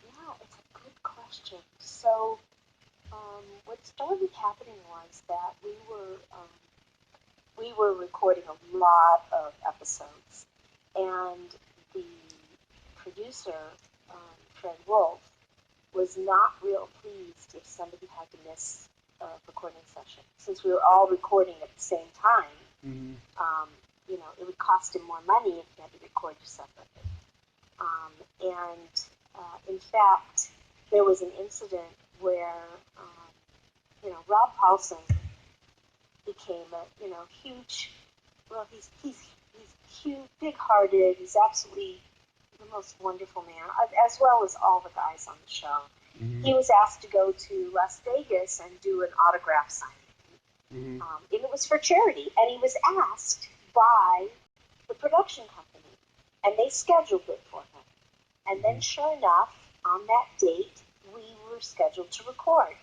Yeah, it's a good question. So, what started happening was that we were recording a lot of episodes, and the producer, Fred Wolf, was not real pleased if somebody had to miss a recording session. Since we were all recording at the same time, Mm-hmm. um, you know, it would cost him more money if you had to record you separately. And in fact, there was an incident where, you know, Rob Paulson became a, you know, huge, well, he's huge, big-hearted, he's absolutely the most wonderful man, as well as all the guys on the show. Mm-hmm. He was asked to go to Las Vegas and do an autograph signing. Mm-hmm. And it was for charity, and he was asked by the production company, and they scheduled it for him. And then, sure enough, on that date, we were scheduled to record.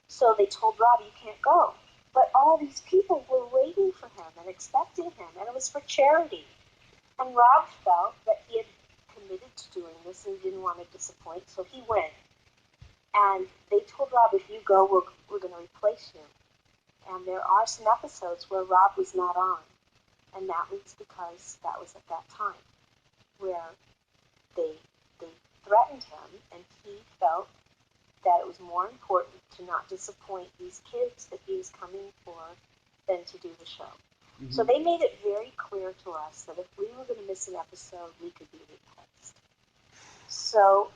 So they told Rob, you can't go. But all these people were waiting for him and expecting him, and it was for charity. And Rob felt that he had committed to doing this and didn't want to disappoint, so he went. And they told Rob, if you go, we're going to replace you. And there are some episodes where Rob was not on, and that was because that was at that time where they threatened him, and he felt that it was more important to not disappoint these kids that he was coming for than to do the show. Mm-hmm. So they made it very clear to us that if we were going to miss an episode, we could be replaced. So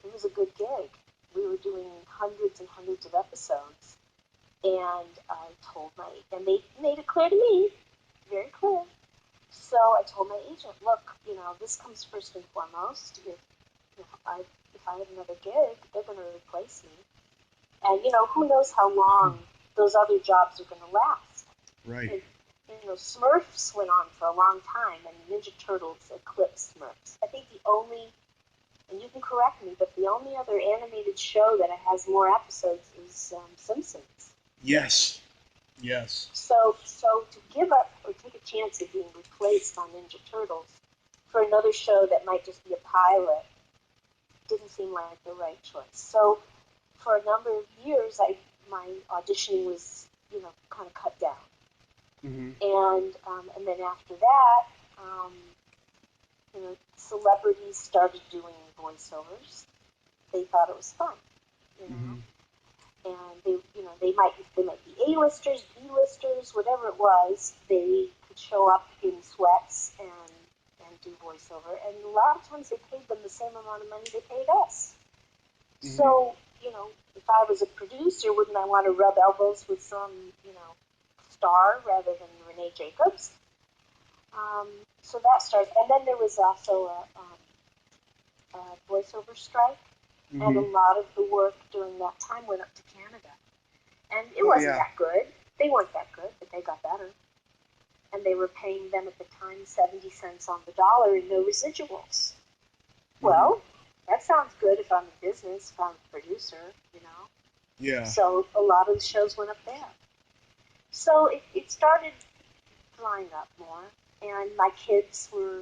it was a good gig. We were doing hundreds and hundreds of episodes, and I told and they made it clear to me, very clear. So I told my agent, look, you know, this comes first and foremost. If I have another gig, they're going to replace me. And, you know, who knows how long those other jobs are going to last. Right. And, you know, Smurfs went on for a long time, and Ninja Turtles eclipsed Smurfs. I think the only, and you can correct me, but the only other animated show that has more episodes is Simpsons. Yes. Yes. So to give up or take a chance of being replaced on Ninja Turtles for another show that might just be a pilot didn't seem like the right choice. So for a number of years, my auditioning was, you know, kind of cut down. Mm-hmm. And then after that, you know, celebrities started doing voiceovers. They thought it was fun, you know. Mm-hmm. And they might be A-listers, B-listers, whatever it was. They could show up in sweats and do voiceover, and a lot of times they paid them the same amount of money they paid us. Mm-hmm. So, if I was a producer, wouldn't I want to rub elbows with some, star rather than Renae Jacobs? So that started, and then there was also a voiceover strike, mm-hmm. and a lot of the work during that time went up to Canada. And it wasn't that good. They weren't that good, but they got better. And they were paying them at the time 70 cents on the dollar and no residuals. Mm-hmm. Well, that sounds good if I'm in business, if I'm a producer, Yeah. So a lot of the shows went up there. So it started flying up more. And my kids were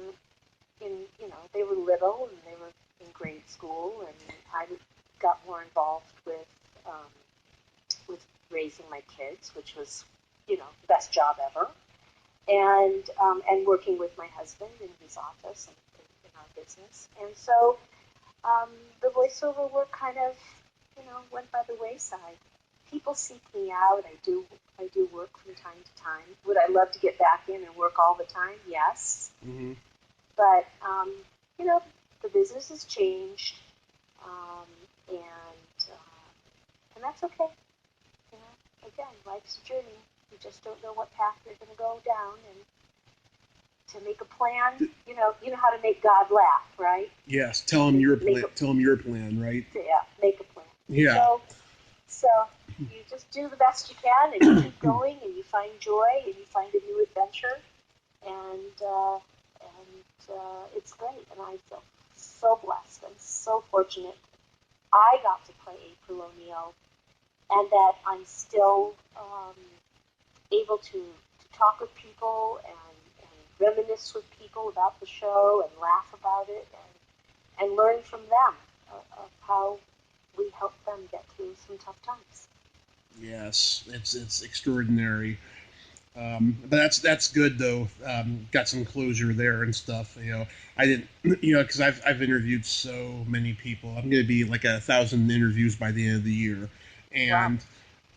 they were little and they were in grade school, and I got more involved with raising my kids, which was, the best job ever. And working with my husband in his office and in our business. And so the voiceover work kind of, went by the wayside. People seek me out. I do work from time to time. Would I love to get back in and work all the time? Yes. Mm-hmm. But, the business has changed, and that's okay. Again, life's a journey. You just don't know what path you're going to go down, and to make a plan, you know how to make God laugh, right? Yes, tell him your plan. Tell him your plan, right? Yeah, make a plan. Yeah. So you just do the best you can, and you keep going, and you find joy, and you find a new adventure, and it's great. And I feel so blessed and so fortunate. I got to play April O'Neill, and that I'm still able to talk with people and reminisce with people about the show and laugh about it and learn from them of how we help them get through some tough times. Yes, it's extraordinary. But that's good though. Got some closure there and stuff. I didn't, because I've interviewed so many people. I'm going to be like 1,000 interviews by the end of the year, and wow.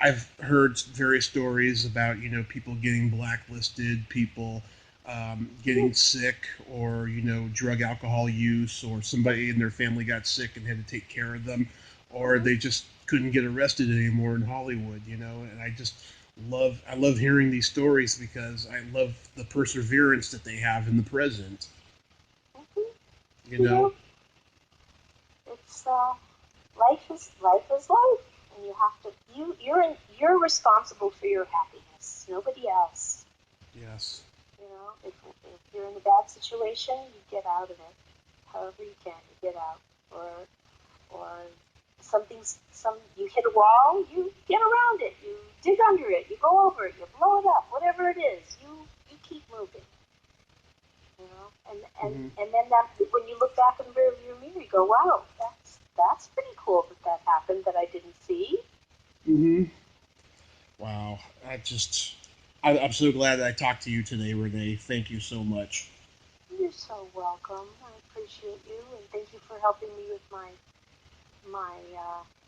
I've heard various stories about people getting blacklisted, people getting sick, or drug alcohol use, or somebody in their family got sick and had to take care of them, or they just couldn't get arrested anymore in Hollywood. And I love hearing these stories because I love the perseverance that they have in the present. Mm-hmm. It's life is life, and you have to you're responsible for your happiness, nobody else. Yes. If you're in a bad situation, you get out of it. However you can, you get out. Or you hit a wall, you get around it, you dig under it, you go over it, you blow it up, whatever it is, you keep moving. And then when you look back in the rearview mirror, you go, wow, that's pretty cool that happened that I didn't see. Mm-hmm. Wow. I'm so glad that I talked to you today, Renae. Thank you so much. You're so welcome. I appreciate you, and thank you for helping me with my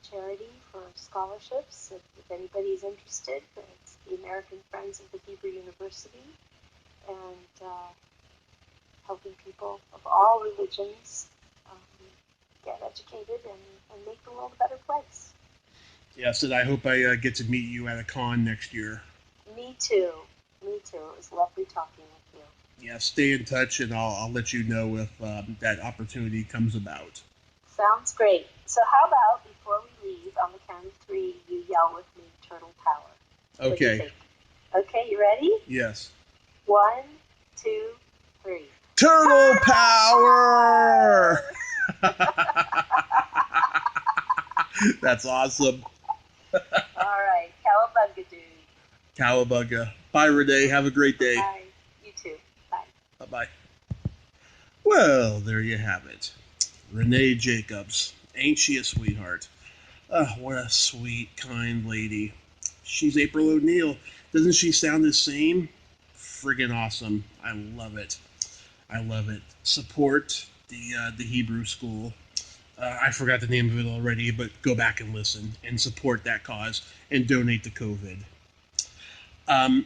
charity for scholarships. If anybody's interested, it's the American Friends of the Hebrew University, and helping people of all religions get educated and make the world a better place. Yes, and I hope I get to meet you at a con next year. Me too. It was lovely talking with you. Yeah, stay in touch, and I'll let you know if that opportunity comes about. Sounds great. So how about, before we leave, on the count of 3, you yell with me, Turtle Power. Okay. What do you think? Okay, you ready? Yes. 1, 2, 3. Turtle Power! That's awesome. All right. Cowabunga, dude. Cowabunga. Bye, Renae. Have a great day. Bye. You too. Bye. Bye-bye. Well, there you have it. Renae Jacobs. Ain't she a sweetheart? What a sweet, kind lady. She's April O'Neill. Doesn't she sound the same? Friggin' awesome. I love it. Support the Hebrew school. I forgot the name of it already, but go back and listen and support that cause and donate to COVID.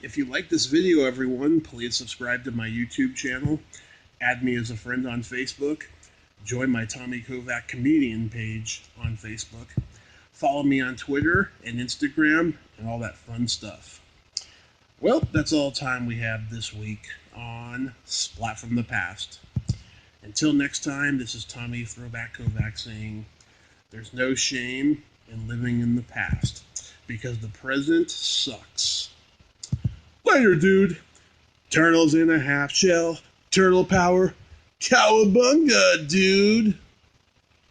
If you like this video, everyone, please subscribe to my YouTube channel. Add me as a friend on Facebook. Join my Tommy Kovac comedian page on Facebook. Follow me on Twitter and Instagram and all that fun stuff. Well, that's all time we have this week on Splat from the Past. Until next time, this is Tommy Throwback Kovac saying, there's no shame in living in the past, because the present sucks. Later, dude. Turtles in a half shell. Turtle power. Cowabunga, dude.